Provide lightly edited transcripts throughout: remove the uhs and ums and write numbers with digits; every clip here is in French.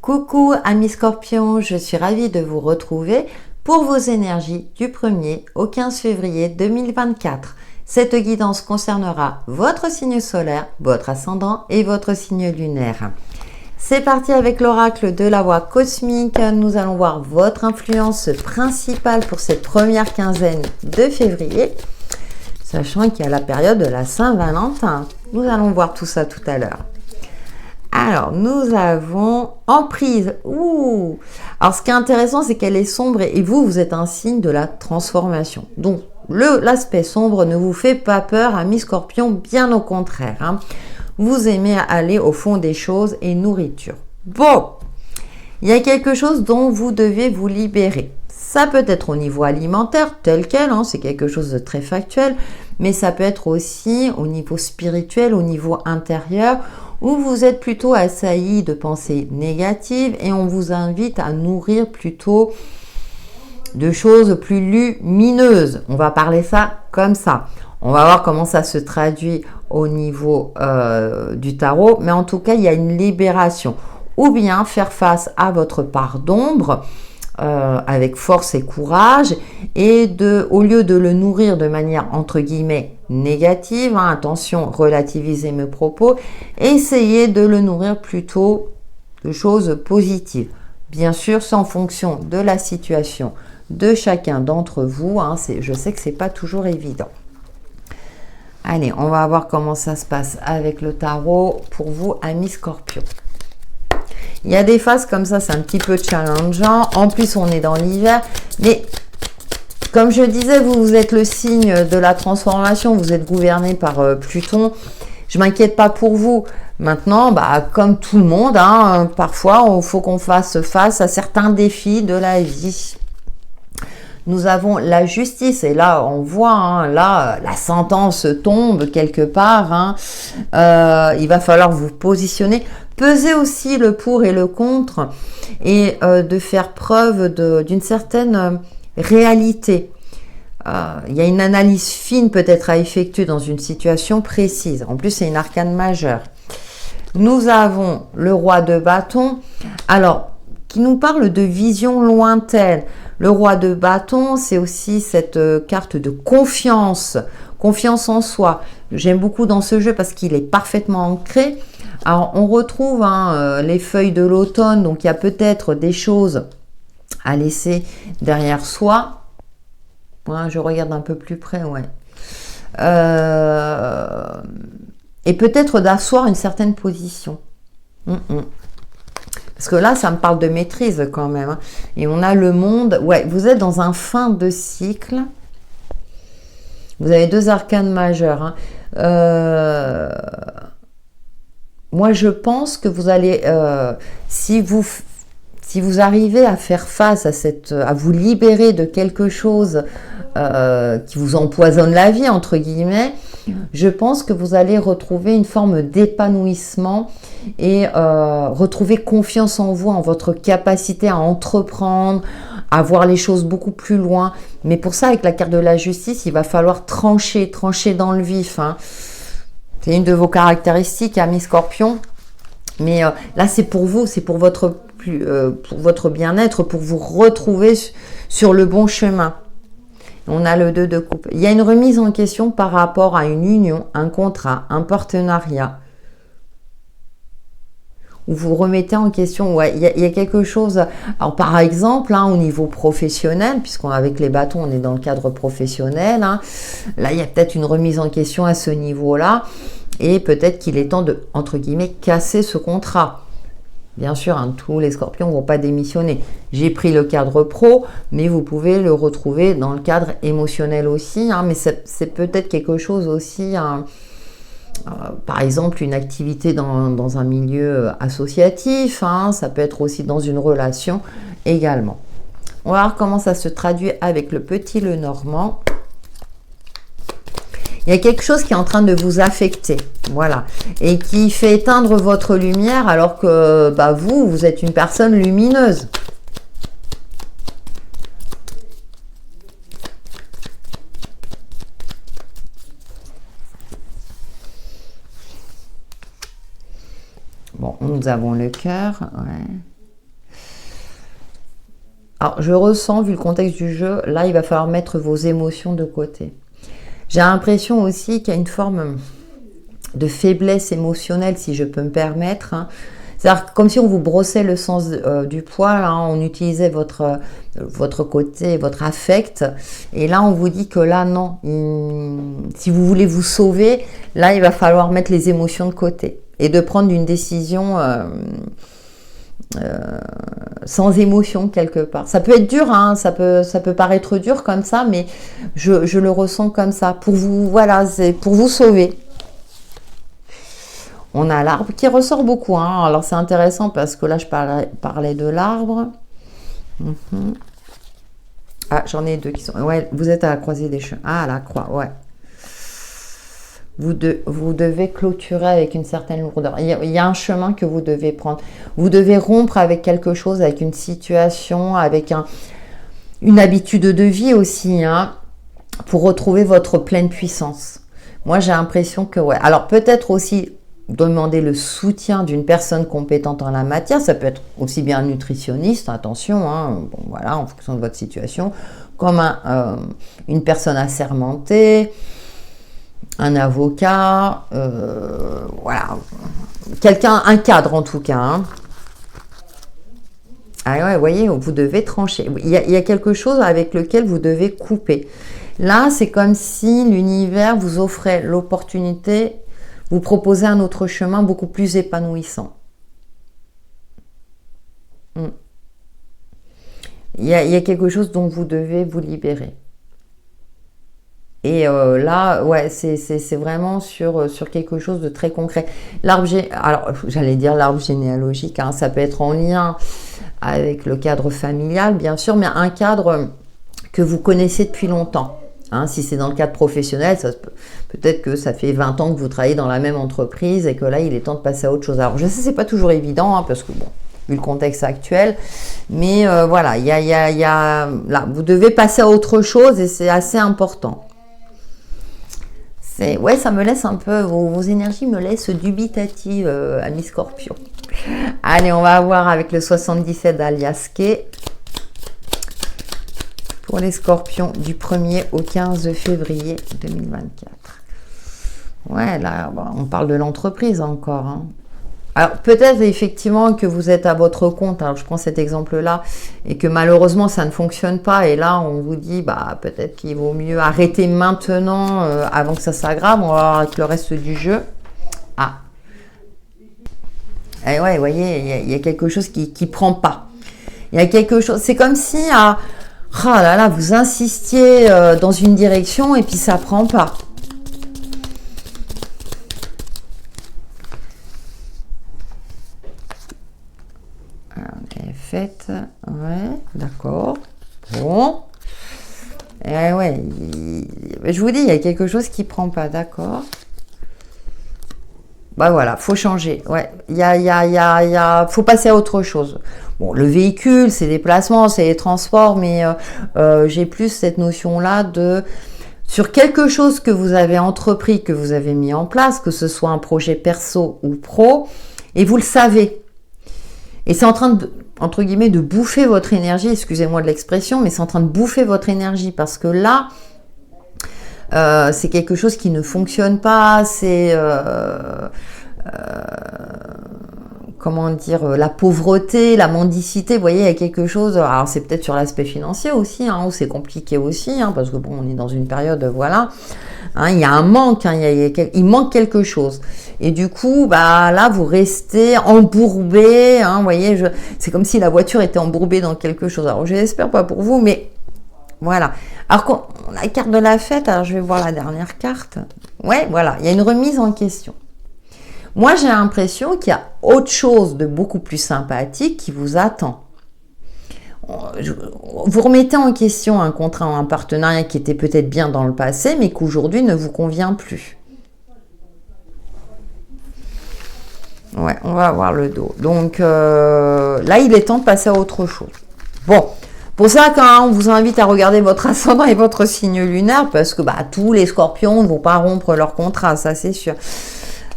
Coucou amis Scorpions, je suis ravie de vous retrouver pour vos énergies du 1er au 15 février 2024. Cette guidance concernera votre signe solaire, votre ascendant et votre signe lunaire. C'est parti avec l'oracle de la voix cosmique. Nous allons voir votre influence principale pour cette première quinzaine de février, sachant qu'il y a la période de la Saint-Valentin. Nous allons voir tout ça tout à l'heure. Alors, nous avons emprise. Ouh. Alors, ce qui est intéressant, c'est qu'elle est sombre et vous êtes un signe de la transformation. Donc, l'aspect sombre ne vous fait pas peur, amis Scorpions, bien au contraire. Hein. Vous aimez aller au fond des choses et nourriture. Bon, il y a quelque chose dont vous devez vous libérer. Ça peut être au niveau alimentaire, tel quel, hein, c'est quelque chose de très factuel, mais ça peut être aussi au niveau spirituel, au niveau intérieur, où vous êtes plutôt assailli de pensées négatives et on vous invite à nourrir plutôt de choses plus lumineuses. On va parler ça comme ça. On va voir comment ça se traduit au niveau du tarot, mais en tout cas, il y a une libération. Ou bien faire face à votre part d'ombre avec force et courage et au lieu de le nourrir de manière entre guillemets négative, hein, attention, relativisez mes propos, essayez de le nourrir plutôt de choses positives. Bien sûr, c'est en fonction de la situation de chacun d'entre vous. Hein, je sais que c'est pas toujours évident. Allez, on va voir comment ça se passe avec le tarot pour vous, amis Scorpions. Il y a des phases comme ça, c'est un petit peu challengeant. En plus, on est dans l'hiver. Mais comme je disais, vous êtes le signe de la transformation. Vous êtes gouverné par Pluton. Je ne m'inquiète pas pour vous. Maintenant, comme tout le monde, hein, parfois, il faut qu'on fasse face à certains défis de la vie. Nous avons la justice. Et là, on voit, hein, là, la sentence tombe quelque part. Hein. Il va falloir vous positionner. Pesez aussi le pour et le contre et de faire preuve d'une certaine réalité. Il y a une analyse fine peut-être à effectuer dans une situation précise. En plus, c'est une arcane majeure. Nous avons le roi de bâton, alors qui nous parle de vision lointaine. Le roi de bâton, c'est aussi cette carte de confiance en soi. J'aime beaucoup dans ce jeu parce qu'il est parfaitement ancré. Alors, on retrouve les feuilles de l'automne, donc il y a peut-être des choses à laisser derrière soi. Ouais, je regarde un peu plus près, ouais. Et peut-être d'asseoir une certaine position. Parce que là, ça me parle de maîtrise quand même. Hein. Et on a le monde. Ouais, vous êtes dans un fin de cycle. Vous avez deux arcanes majeures. Hein. Moi, je pense que vous allez, si vous arrivez à faire face à vous libérer de quelque chose qui vous empoisonne la vie, entre guillemets, je pense que vous allez retrouver une forme d'épanouissement et retrouver confiance en vous, en votre capacité à entreprendre, à voir les choses beaucoup plus loin. Mais pour ça, avec la carte de la justice, il va falloir trancher dans le vif, hein. C'est une de vos caractéristiques, amis Scorpions. Mais là, c'est pour vous, c'est pour votre bien-être, pour vous retrouver sur le bon chemin. On a le 2 de coupe. Il y a une remise en question par rapport à une union, un contrat, un partenariat. Où vous remettez en question, ouais, il y a quelque chose. Alors par exemple, hein, au niveau professionnel, puisqu'avec les bâtons, on est dans le cadre professionnel, hein, là il y a peut-être une remise en question à ce niveau-là, et peut-être qu'il est temps de, entre guillemets, casser ce contrat. Bien sûr, hein, tous les Scorpions ne vont pas démissionner. J'ai pris le cadre pro, mais vous pouvez le retrouver dans le cadre émotionnel aussi, hein, mais c'est peut-être quelque chose aussi. Hein, par exemple, une activité dans un milieu associatif, hein, ça peut être aussi dans une relation également. On va voir comment ça se traduit avec le petit Lenormand. Il y a quelque chose qui est en train de vous affecter, voilà, et qui fait éteindre votre lumière alors que vous êtes une personne lumineuse. Bon, nous avons le cœur, ouais. Alors, je ressens, vu le contexte du jeu, là, il va falloir mettre vos émotions de côté. J'ai l'impression aussi qu'il y a une forme de faiblesse émotionnelle, si je peux me permettre. Hein. C'est-à-dire comme si on vous brossait le sens du poil, hein, on utilisait votre côté, votre affect. Et là, on vous dit que là, non. Si vous voulez vous sauver, là, il va falloir mettre les émotions de côté. Et de prendre une décision sans émotion quelque part. Ça peut être dur, hein, ça peut paraître dur comme ça, mais je le ressens comme ça. Pour vous, voilà, c'est pour vous sauver. On a l'arbre qui ressort beaucoup. Hein. Alors c'est intéressant parce que là je parlais de l'arbre. Ah, j'en ai deux qui sont... Ouais, vous êtes à la croisée des chemins. Ah, la croix, ouais. Vous devez clôturer avec une certaine lourdeur. Il y a un chemin que vous devez prendre. Vous devez rompre avec quelque chose, avec une situation, avec une habitude de vie aussi, hein, pour retrouver votre pleine puissance. Moi, j'ai l'impression que, ouais. Alors, peut-être aussi demander le soutien d'une personne compétente en la matière. Ça peut être aussi bien un nutritionniste, attention, hein, bon, voilà, en fonction de votre situation, comme une personne assermentée, un avocat, voilà, quelqu'un, un cadre en tout cas. Hein. Ah ouais, vous voyez, vous devez trancher. Il y a quelque chose avec lequel vous devez couper. Là, c'est comme si l'univers vous offrait l'opportunité, vous proposait un autre chemin beaucoup plus épanouissant. Il y a quelque chose dont vous devez vous libérer. Et là, ouais, c'est vraiment sur quelque chose de très concret. Alors, j'allais dire l'arbre généalogique, hein, ça peut être en lien avec le cadre familial, bien sûr, mais un cadre que vous connaissez depuis longtemps. Hein, si c'est dans le cadre professionnel, peut-être que ça fait 20 ans que vous travaillez dans la même entreprise et que là, il est temps de passer à autre chose. Alors, je sais, c'est pas toujours évident, hein, parce que, bon, vu le contexte actuel, mais voilà, là, vous devez passer à autre chose et c'est assez important. Ouais, ça me laisse un peu, vos énergies me laissent dubitative, ami Scorpion. Allez, on va voir avec le 77 d'Alias Kay. Pour les Scorpions du 1er au 15 février 2024. Ouais, là, bon, on parle de l'entreprise encore. Hein. Alors, peut-être effectivement que vous êtes à votre compte. Alors, je prends cet exemple-là et que malheureusement, ça ne fonctionne pas. Et là, on vous dit, bah, peut-être qu'il vaut mieux arrêter maintenant avant que ça s'aggrave. On va voir avec le reste du jeu. Ah. Et ouais, vous voyez, il y a quelque chose qui ne prend pas. Il y a quelque chose... C'est comme si... oh là là, vous insistiez dans une direction et puis ça prend pas. Fait, ouais, d'accord. Bon. Et ouais, je vous dis, il y a quelque chose qui prend pas, d'accord. Bah voilà, faut changer. Ouais, faut passer à autre chose. Bon, le véhicule, c'est des déplacements, c'est les transports, mais j'ai plus cette notion-là sur quelque chose que vous avez entrepris, que vous avez mis en place, que ce soit un projet perso ou pro, et vous le savez. Et c'est en train de, entre guillemets, de bouffer votre énergie, excusez-moi de l'expression, mais c'est en train de bouffer votre énergie, parce que là, c'est quelque chose qui ne fonctionne pas, c'est... comment dire, la pauvreté, la mendicité, vous voyez, il y a quelque chose, alors c'est peut-être sur l'aspect financier aussi, hein, où c'est compliqué aussi, hein, parce que bon, on est dans une période, voilà, hein, il y a un manque, hein, il manque quelque chose, et du coup, bah là, vous restez embourbé, hein, vous voyez, c'est comme si la voiture était embourbée dans quelque chose, alors je l'espère pas pour vous, mais voilà. Alors, la carte de la fête, alors je vais voir la dernière carte, ouais, voilà, il y a une remise en question. Moi, j'ai l'impression qu'il y a autre chose de beaucoup plus sympathique qui vous attend. Vous remettez en question un contrat ou un partenariat qui était peut-être bien dans le passé, mais qu'aujourd'hui ne vous convient plus. Ouais, on va voir le dos. Donc, là, il est temps de passer à autre chose. Bon, pour ça, quand on vous invite à regarder votre ascendant et votre signe lunaire, parce que bah, tous les scorpions ne vont pas rompre leur contrat, ça c'est sûr.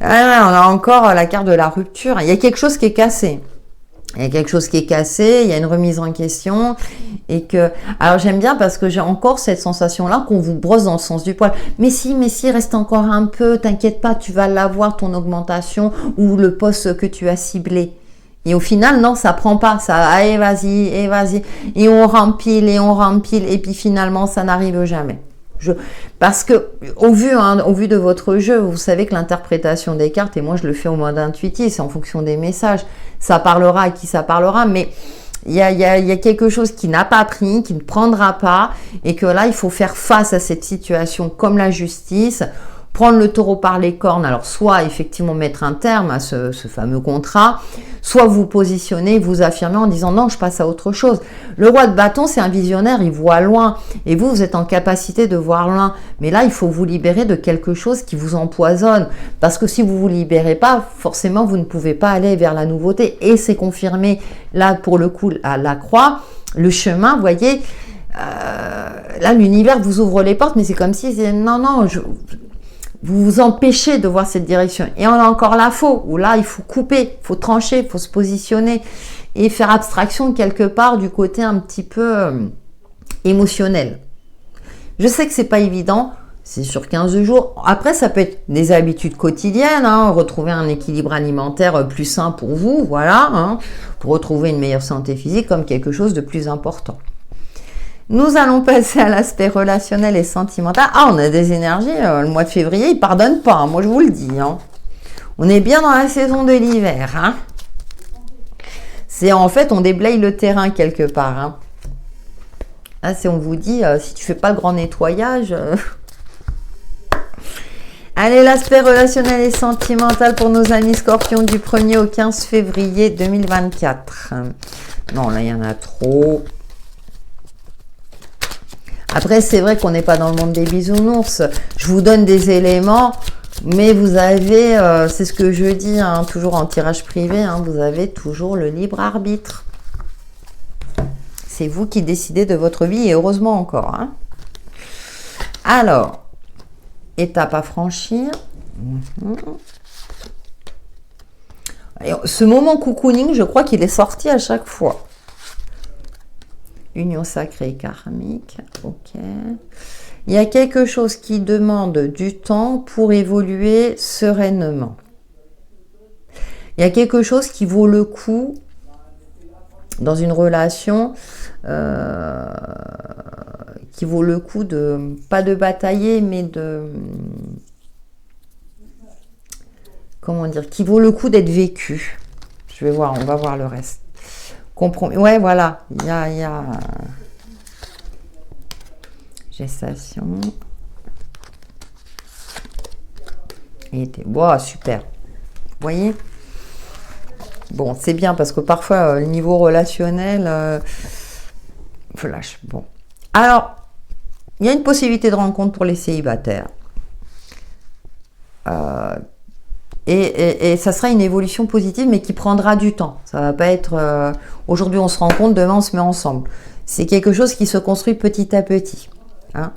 On a encore la carte de la rupture. Il y a quelque chose qui est cassé. Il y a quelque chose qui est cassé, il y a une remise en question et que... Alors j'aime bien parce que j'ai encore cette sensation-là qu'on vous brosse dans le sens du poil. Mais si, reste encore un peu, t'inquiète pas, tu vas l'avoir ton augmentation ou le poste que tu as ciblé. Et au final, non, ça prend pas, ça, allez, vas-y, et on rempile, et puis finalement, ça n'arrive jamais. Parce que au vu de votre jeu, vous savez que l'interprétation des cartes, et moi je le fais au mode intuitif, c'est en fonction des messages, ça parlera à qui ça parlera, mais il y a quelque chose qui n'a pas pris, qui ne prendra pas, et que là il faut faire face à cette situation comme la justice, prendre le taureau par les cornes, alors soit effectivement mettre un terme à ce fameux contrat, soit vous positionner, vous affirmer en disant non, je passe à autre chose. Le roi de bâton, c'est un visionnaire, il voit loin, et vous êtes en capacité de voir loin. Mais là, il faut vous libérer de quelque chose qui vous empoisonne, parce que si vous vous libérez pas, forcément, vous ne pouvez pas aller vers la nouveauté, et c'est confirmé, là, pour le coup, à la croix, le chemin, vous voyez, là, l'univers vous ouvre les portes, mais c'est comme si, non, vous vous empêchez de voir cette direction. Et on a encore la faux, où là, il faut couper, il faut trancher, il faut se positionner et faire abstraction quelque part du côté un petit peu émotionnel. Je sais que c'est pas évident, c'est sur 15 jours. Après, ça peut être des habitudes quotidiennes, retrouver un équilibre alimentaire plus sain pour vous, voilà, pour retrouver une meilleure santé physique comme quelque chose de plus important. Nous allons passer à l'aspect relationnel et sentimental. Ah, on a des énergies, le mois de février, il ne pardonne pas, moi je vous le dis. On est bien dans la saison de l'hiver. C'est en fait, on déblaye le terrain quelque part. Là, on vous dit, si tu ne fais pas le grand nettoyage... Allez, l'aspect relationnel et sentimental pour nos amis scorpions du 1er au 15 février 2024. Non, là, il y en a trop... Après, c'est vrai qu'on n'est pas dans le monde des bisounours. Je vous donne des éléments, mais vous avez, c'est ce que je dis, toujours en tirage privé, vous avez toujours le libre arbitre. C'est vous qui décidez de votre vie, et heureusement encore. Alors, étape à franchir. Et ce moment cocooning, je crois qu'il est sorti à chaque fois. Union sacrée karmique, ok. Il y a quelque chose qui demande du temps pour évoluer sereinement. Il y a quelque chose qui vaut le coup dans une relation, qui vaut le coup de, pas de batailler, mais de, comment dire, qui vaut le coup d'être vécu. Je vais voir, on va voir le reste. Compromis. Ouais, voilà. Il y a gestation. Et wow, super. Vous voyez? Bon, c'est bien parce que parfois, le niveau relationnel, flash. Bon. Alors, il y a une possibilité de rencontre pour les célibataires. Et ça sera une évolution positive, mais qui prendra du temps. Ça va pas être aujourd'hui on se rencontre, demain on se met ensemble. C'est quelque chose qui se construit petit à petit.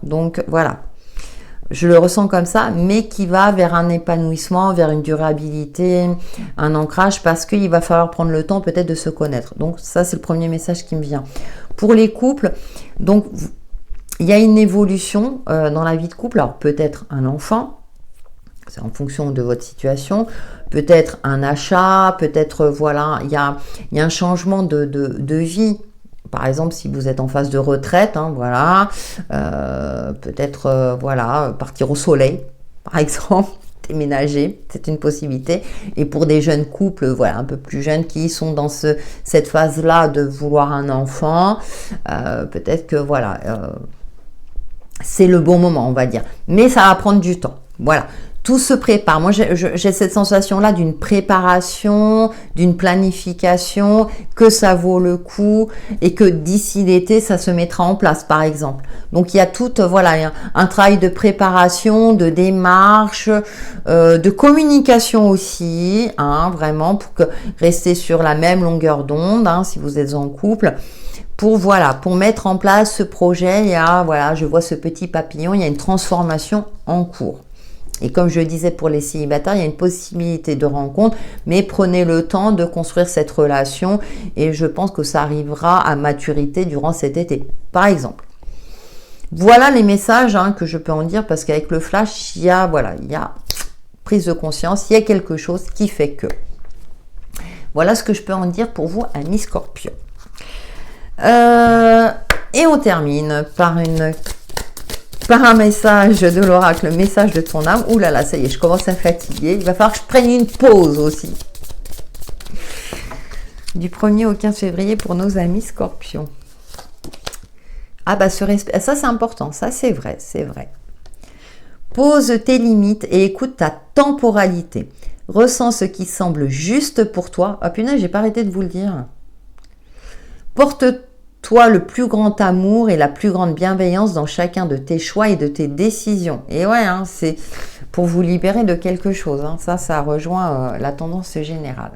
Donc voilà, je le ressens comme ça, mais qui va vers un épanouissement, vers une durabilité, un ancrage, parce qu'il va falloir prendre le temps peut-être de se connaître. Donc ça, c'est le premier message qui me vient. Pour les couples, donc il y a une évolution dans la vie de couple. Alors peut-être un enfant. C'est en fonction de votre situation, peut-être un achat, peut-être, voilà, il y a un changement de vie. Par exemple, si vous êtes en phase de retraite, voilà, peut-être, voilà, partir au soleil, par exemple, déménager, c'est une possibilité. Et pour des jeunes couples, voilà, un peu plus jeunes qui sont dans cette phase-là de vouloir un enfant, peut-être que, voilà, c'est le bon moment, on va dire. Mais ça va prendre du temps, voilà. Tout se prépare. Moi, j'ai cette sensation-là d'une préparation, d'une planification, que ça vaut le coup et que d'ici l'été, ça se mettra en place, par exemple. Donc, il y a tout, voilà, un travail de préparation, de démarche, de communication aussi, vraiment, pour rester sur la même longueur d'onde, si vous êtes en couple. Pour mettre en place ce projet, voilà, je vois ce petit papillon, il y a une transformation en cours. Et comme je le disais pour les célibataires, il y a une possibilité de rencontre, mais prenez le temps de construire cette relation et je pense que ça arrivera à maturité durant cet été, par exemple. Voilà les messages que je peux en dire parce qu'avec le flash, il y a prise de conscience, il y a quelque chose qui fait que. Voilà ce que je peux en dire pour vous, amis Scorpion. Et on termine par un message de l'oracle, le message de ton âme. Ouh là là, ça y est, je commence à fatiguer. Il va falloir que je prenne une pause aussi. Du 1er au 15 février pour nos amis Scorpions. Ah bah ce respect, ça c'est important, ça c'est vrai, c'est vrai. Pose tes limites et écoute ta temporalité. Ressens ce qui semble juste pour toi. Ah punaise, j'ai pas arrêté de vous le dire. Porte-toi le plus grand amour et la plus grande bienveillance dans chacun de tes choix et de tes décisions. Et ouais, c'est pour vous libérer de quelque chose. Ça rejoint la tendance générale.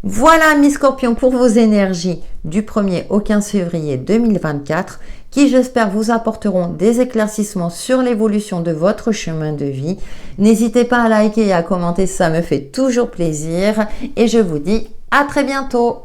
Voilà, mes Scorpions, pour vos énergies du 1er au 15 février 2024, qui j'espère vous apporteront des éclaircissements sur l'évolution de votre chemin de vie. N'hésitez pas à liker et à commenter, ça me fait toujours plaisir. Et je vous dis à très bientôt.